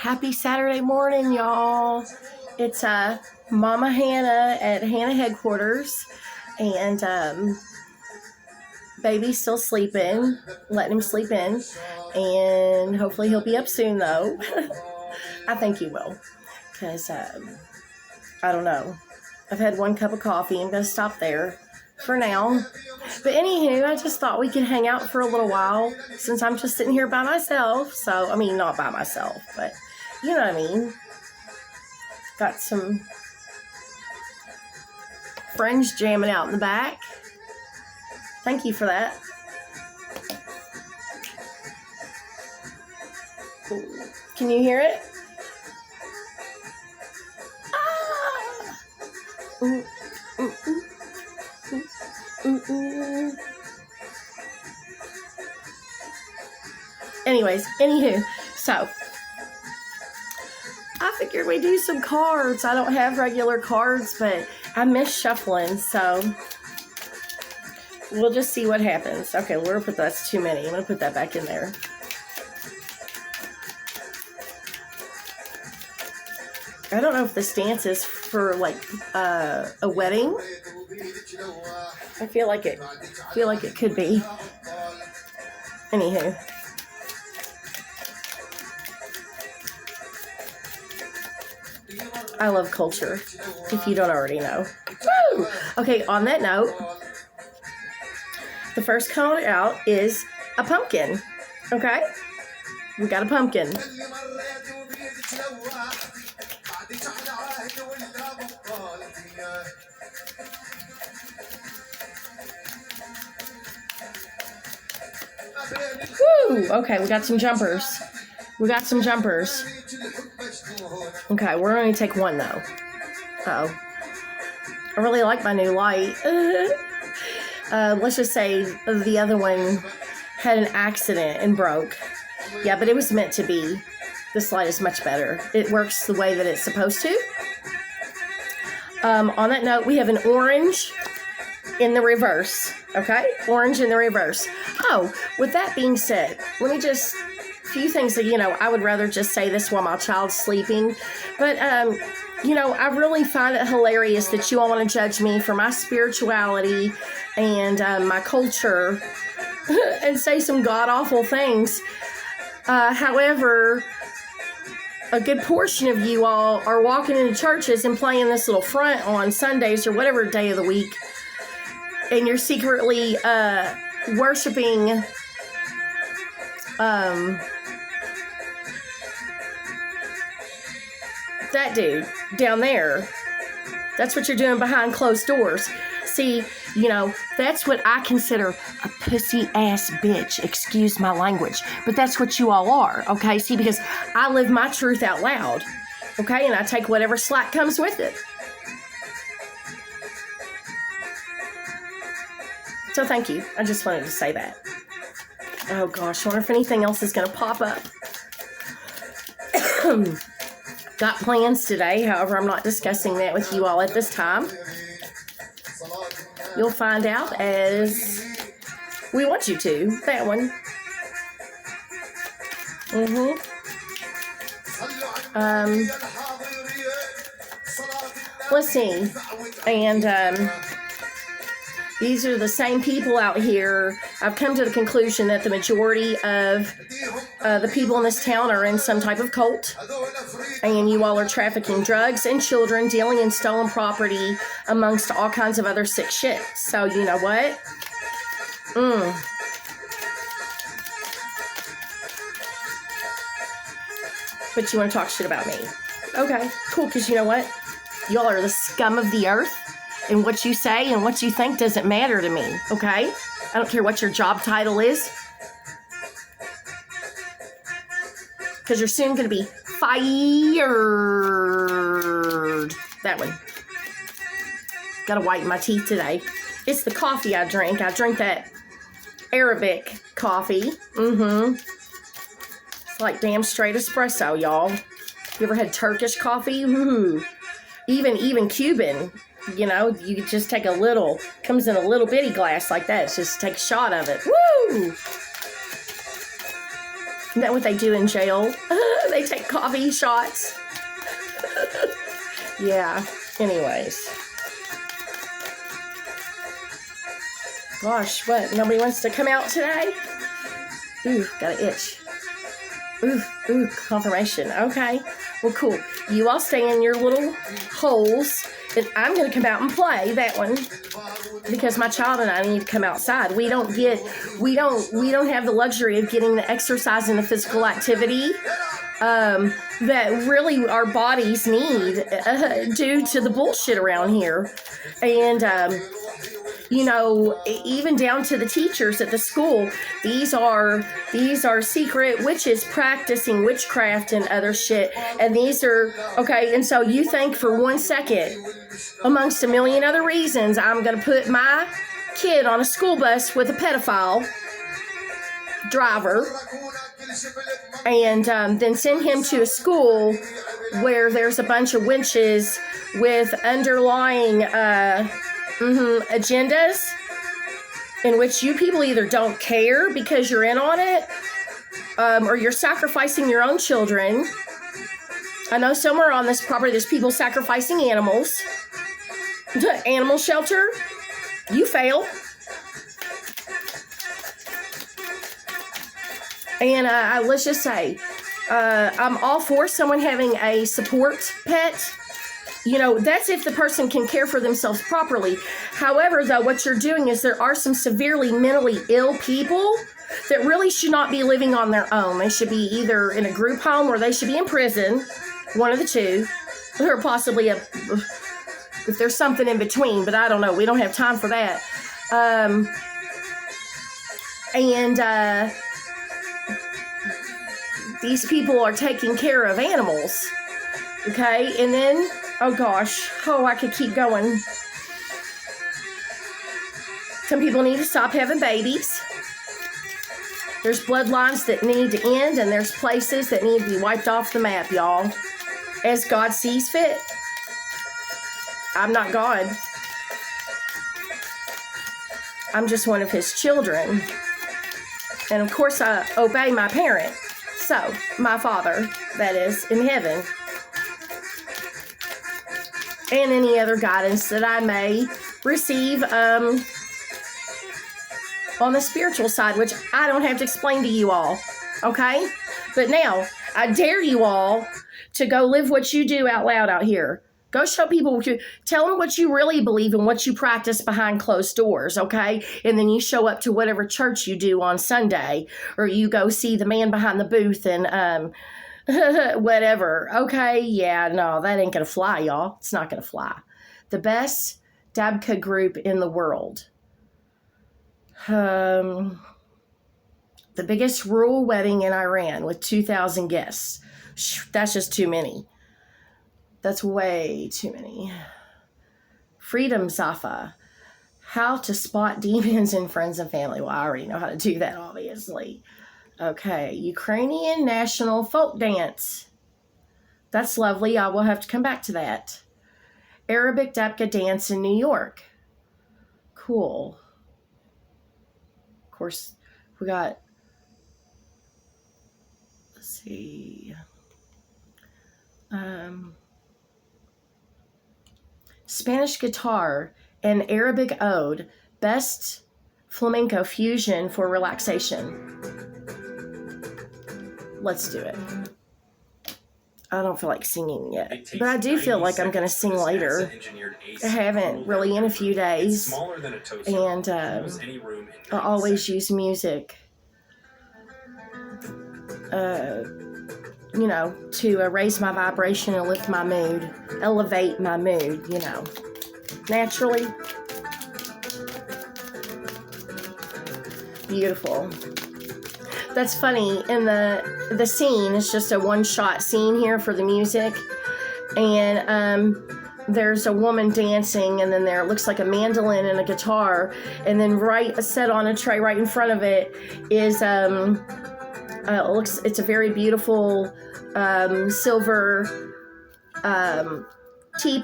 Happy Saturday morning, y'all. It's Mama Hannah at Hannah headquarters, and baby's still sleeping, letting him sleep in, and hopefully he'll be up soon, though. I think he will, because I don't know. I've had one cup of coffee. I'm going to stop there for now. But anywho, I just thought we could hang out for a little while since I'm just sitting here by myself. So, I mean, not by myself, but you know what I mean. Got some friends jamming out in the back. Thank you for that. Can you hear it? Ah! Ooh, ooh, ooh. Anyways, anywho, so I figured we'd do some cards. I don't have regular cards, but I miss shuffling, so we'll just see what happens. Okay, we're gonna put that's too many. I'm gonna put that back in there. I don't know if this dance is for like a wedding. I feel like it could be. Anywho. I love culture, if you don't already know. Woo! Okay, on that note, the first card out is a pumpkin. Okay? We got a pumpkin. Woo! Okay, we got some jumpers. Okay, we're going to take one, though. Uh-oh. I really like my new light. Let's just say the other one had an accident and broke. Yeah, but it was meant to be. This light is much better. It works the way that it's supposed to. On that note, we have an orange in the reverse. Okay? Orange in the reverse. Oh, with that being said, let me just... few things that, I would rather just say this while my child's sleeping. But, I really find it hilarious that you all want to judge me for my spirituality and my culture and say some god-awful things. However, a good portion of you all are walking into churches and playing this little front on Sundays or whatever day of the week, and you're secretly worshiping that dude down there. That's what you're doing behind closed doors. See, that's what I consider a pussy ass bitch. Excuse my language. But that's what you all are, okay? See, because I live my truth out loud, okay? And I take whatever slack comes with it. So thank you. I just wanted to say that. Oh gosh, I wonder if anything else is going to pop up. Got plans today, however, I'm not discussing that with you all at this time. You'll find out as we want you to. That one. Let's see. And, these are the same people out here. I've come to the conclusion that the majority of the people in this town are in some type of cult. And you all are trafficking drugs and children, dealing in stolen property, amongst all kinds of other sick shit. So, you know what? But you want to talk shit about me. Okay, cool, because you know what? Y'all are the scum of the earth. And what you say and what you think doesn't matter to me, okay? I don't care what your job title is. Because you're soon going to be fired. That one. Got to whiten my teeth today. It's the coffee I drink. I drink that Arabic coffee. It's like damn straight espresso, y'all. You ever had Turkish coffee? Ooh. Even Cuban. You just take a little, comes in a little bitty glass like that. It's just take a shot of it. Woo! Isn't that what they do in jail? They take coffee shots. Yeah, anyways. Gosh, what? Nobody wants to come out today? Ooh, got an itch. Ooh, confirmation. Okay. Well, cool. You all stay in your little holes, and I'm going to come out and play that one because my child and I need to come outside. We don't have the luxury of getting the exercise and the physical activity that really our bodies need due to the bullshit around here. And, you know, even down to the teachers at the school, these are secret witches practicing witchcraft and other shit. And these are, okay, and so you think for 1 second, amongst a million other reasons, I'm going to put my kid on a school bus with a pedophile driver and then send him to a school where there's a bunch of witches with underlying agendas in which you people either don't care because you're in on it, or you're sacrificing your own children. I know somewhere on this property there's people sacrificing animals. Animal shelter, you fail. And let's just say, I'm all for someone having a support pet. You know, that's if the person can care for themselves properly. However, though, what you're doing is there are some severely mentally ill people that really should not be living on their own. They should be either in a group home or they should be in prison, one of the two, or possibly if there's something in between, but I don't know. We don't have time for that. These people are taking care of animals, okay? And then, oh gosh, I could keep going. Some people need to stop having babies. There's bloodlines that need to end, and there's places that need to be wiped off the map, y'all, as God sees fit. I'm not God. I'm just one of his children. And of course, I obey my parent. So, my Father, that is, in heaven. And any other guidance that I may receive on the spiritual side, which I don't have to explain to you all. Okay? But now, I dare you all to go live what you do out loud out here. Go show people, tell them what you really believe and what you practice behind closed doors, okay? And then you show up to whatever church you do on Sunday, or you go see the man behind the booth and whatever, okay? Yeah, no, that ain't gonna fly, y'all. It's not gonna fly. The best Dabka group in the world. The biggest rural wedding in Iran with 2,000 guests. That's just too many. That's way too many. Freedom Safa. How to spot demons in friends and family. Well, I already know how to do that, obviously. Okay. Ukrainian national folk dance. That's lovely. I will have to come back to that. Arabic Dabka dance in New York. Cool. Of course, we got, let's see. Spanish guitar and Arabic ode, best flamenco fusion for relaxation. Let's do it. I don't feel like singing yet, but I do feel like I'm going to sing later. I haven't really in a few days, and I always use music, you know, to raise my vibration and lift my mood, elevate my mood, you know, naturally. Beautiful. That's funny. In the scene, it's just a one-shot scene here for the music, and there's a woman dancing, and then there looks like a mandolin and a guitar, and then set on a tray right in front of it is it's a very beautiful silver tea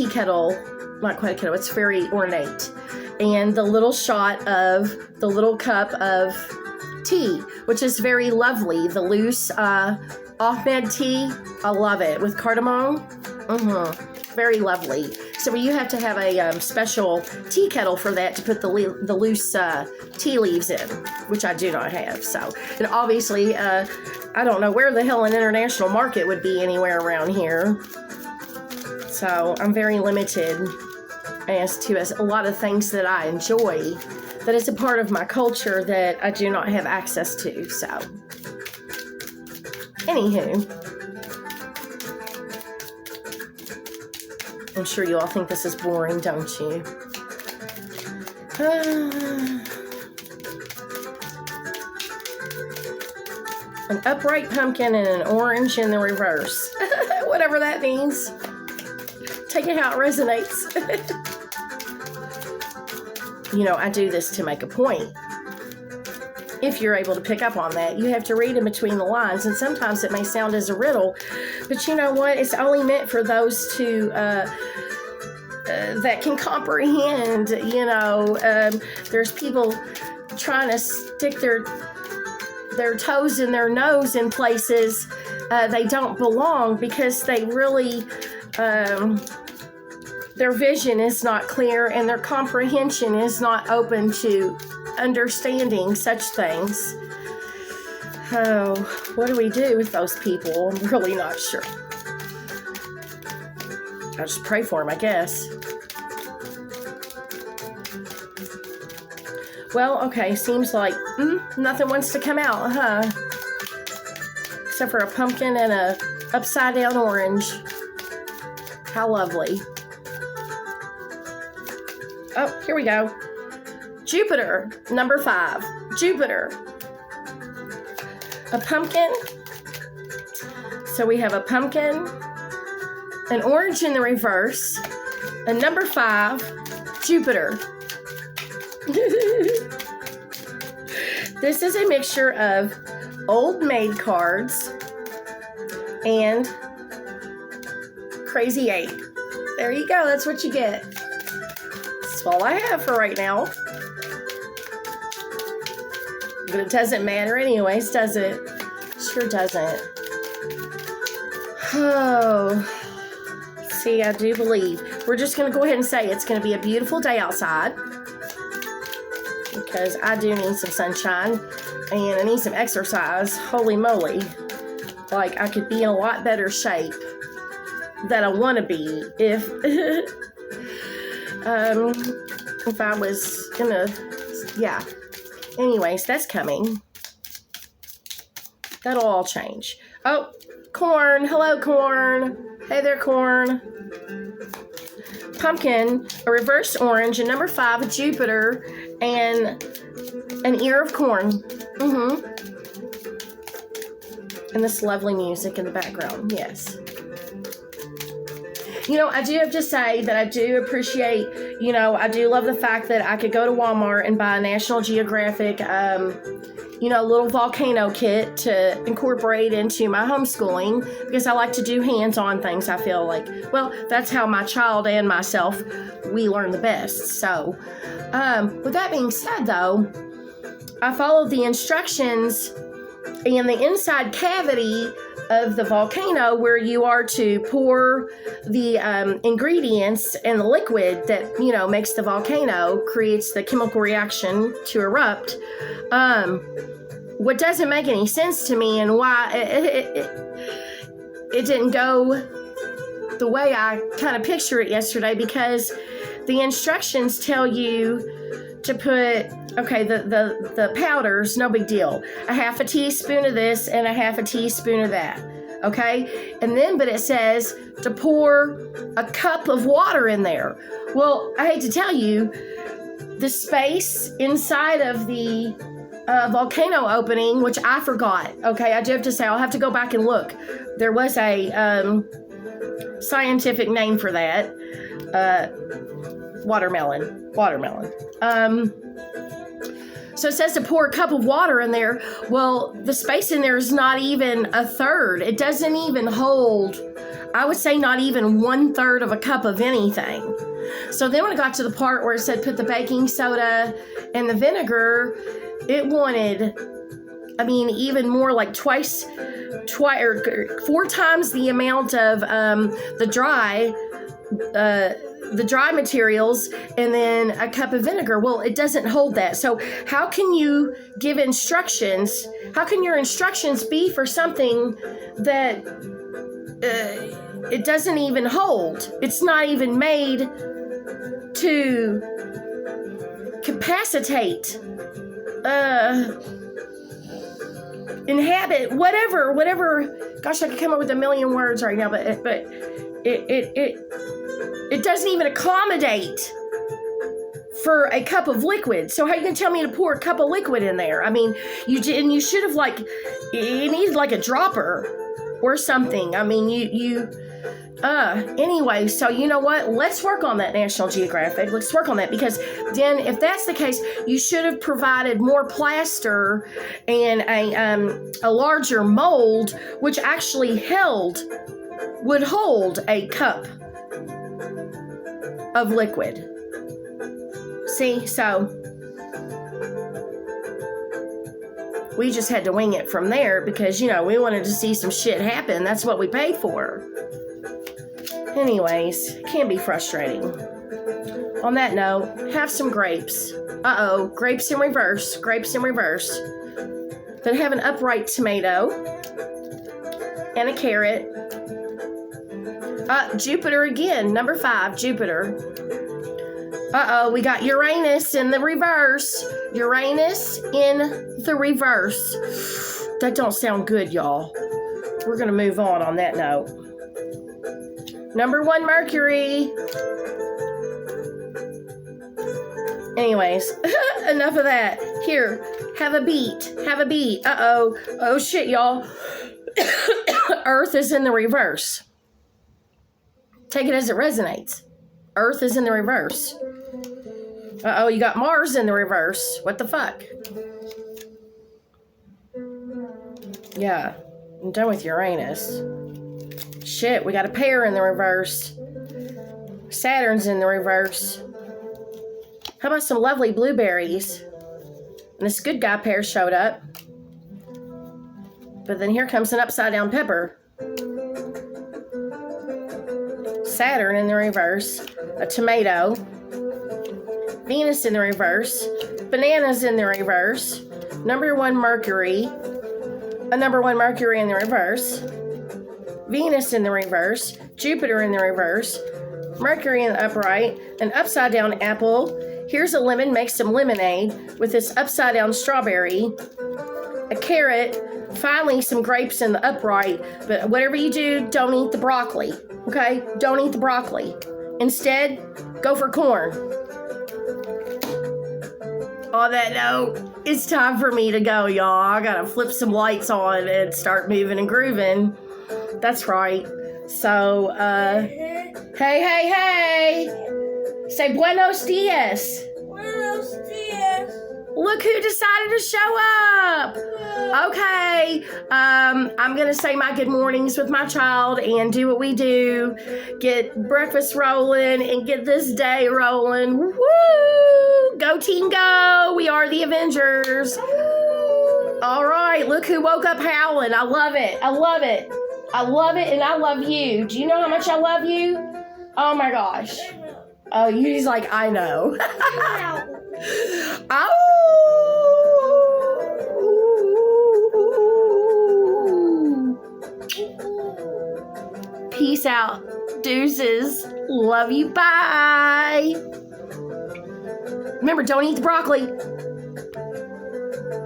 kettle, not quite a kettle, it's very ornate. And the little shot of the little cup of tea, which is very lovely. The loose Ahmed tea, I love it, with cardamom. Very lovely. So you have to have a special tea kettle for that to put the loose tea leaves in, which I do not have. So, and obviously, I don't know where the hell an international market would be anywhere around here. So I'm very limited as to a lot of things that I enjoy, that is a part of my culture that I do not have access to. So, anywho. I'm sure you all think this is boring, don't you? An upright pumpkin and an orange in the reverse. Whatever that means. Take it how it resonates. You know, I do this to make a point. If you're able to pick up on that, you have to read in between the lines, and sometimes it may sound as a riddle, but you know what? It's only meant for those to that can comprehend. You know, there's people trying to stick their toes in their nose in places they don't belong because they really their vision is not clear and their comprehension is not open to understanding such things. Oh, what do we do with those people? I'm really not sure. I'll just pray for them, I guess. Well, okay, seems like nothing wants to come out, huh? Except for a pumpkin and a upside down orange. How lovely. Oh, here we go. Jupiter, number 5. Jupiter. A pumpkin. So we have a pumpkin, an orange in the reverse, and number 5, Jupiter. This is a mixture of old maid cards and Crazy 8. There you go. That's what you get. That's all I have for right now. But it doesn't matter anyways, does it? Sure doesn't. Oh. See, I do believe. We're just going to go ahead and say it's going to be a beautiful day outside. Because I do need some sunshine. And I need some exercise. Holy moly. Like, I could be in a lot better shape that I want to be if if I was gonna, yeah. Anyways, that's coming. That'll all change. Oh, corn. Hello, corn. Hey there, corn. Pumpkin, a reversed orange, and number 5, Jupiter, and an ear of corn. And this lovely music in the background. Yes. You know, I do have to say that I do appreciate, you know, I do love the fact that I could go to Walmart and buy a National Geographic, you know, little volcano kit to incorporate into my homeschooling, because I like to do hands-on things. I feel like, well, that's how my child and myself, we learn the best. So, with that being said, though, I followed the instructions in the inside cavity of the volcano, where you are to pour the ingredients and the liquid that, you know, makes the volcano, creates the chemical reaction to erupt. What doesn't make any sense to me, and why it didn't go the way I kind of picture it yesterday, because the instructions tell you to put, okay, the powders, no big deal. A half a teaspoon of this and a half a teaspoon of that. Okay? And then, but it says to pour a cup of water in there. Well, I hate to tell you, the space inside of the volcano opening, which I forgot. Okay, I do have to say, I'll have to go back and look. There was a scientific name for that. Watermelon. So it says to pour a cup of water in there. Well, the space in there is not even a third. It doesn't even hold, I would say, not even 1/3 of a cup of anything. So then when it got to the part where it said put the baking soda and the vinegar, it wanted I mean, even more, like twice or 4 times the amount of the dry materials, and then a cup of vinegar. Well, it doesn't hold that. So how can you give instructions? How can your instructions be for something that it doesn't even hold? It's not even made to capacitate, inhabit, whatever. Gosh, I could come up with a million words right now, but it doesn't even accommodate for a cup of liquid. So how you gonna tell me to pour a cup of liquid in there? I mean, you should have, like, you needed like a dropper or something. I mean, anyway, so you know what? Let's work on that, National Geographic. Let's work on that, because then if that's the case, you should have provided more plaster and a larger mold, which actually would hold a cup of liquid. See, so we just had to wing it from there because, we wanted to see some shit happen. That's what we paid for. Anyways, it can be frustrating. On that note, have some grapes. Grapes in reverse. Grapes in reverse. Then have an upright tomato and a carrot. Jupiter again. Number 5, Jupiter. We got Uranus in the reverse. Uranus in the reverse. That don't sound good, y'all. We're going to move on that note. Number 1, Mercury. Anyways, enough of that. Here, have a beet. Have a beet. Oh, shit, y'all. Earth is in the reverse. Take it as it resonates. Earth is in the reverse. You got Mars in the reverse. What the fuck? Yeah, I'm done with Uranus. Shit, we got a pair in the reverse. Saturn's in the reverse. How about some lovely blueberries? And this good guy pair showed up. But then here comes an upside down pepper. Saturn in the reverse. A tomato. Venus in the reverse. Bananas in the reverse. Number 1 Mercury. A number 1 Mercury in the reverse. Venus in the reverse. Jupiter in the reverse. Mercury in the upright. An upside down apple. Here's a lemon. Make some lemonade with this upside down strawberry. A carrot. Finally, some grapes in the upright. But whatever you do, don't eat the broccoli. Okay? Don't eat the broccoli. Instead, go for corn. On that note, it's time for me to go, y'all. I gotta flip some lights on and start moving and grooving. That's right. So, hey. Say buenos dias. Buenos dias. Look who decided to show up. Okay. I'm going to say my good mornings with my child and do what we do. Get breakfast rolling and get this day rolling. Woo! Go team go. We are the Avengers. All right. Look who woke up howling. I love it. I love it. I love it and I love you. Do you know how much I love you? Oh my gosh. Oh, he's like, I know. Oh. Peace out. Deuces. Love you. Bye. Remember, don't eat the broccoli.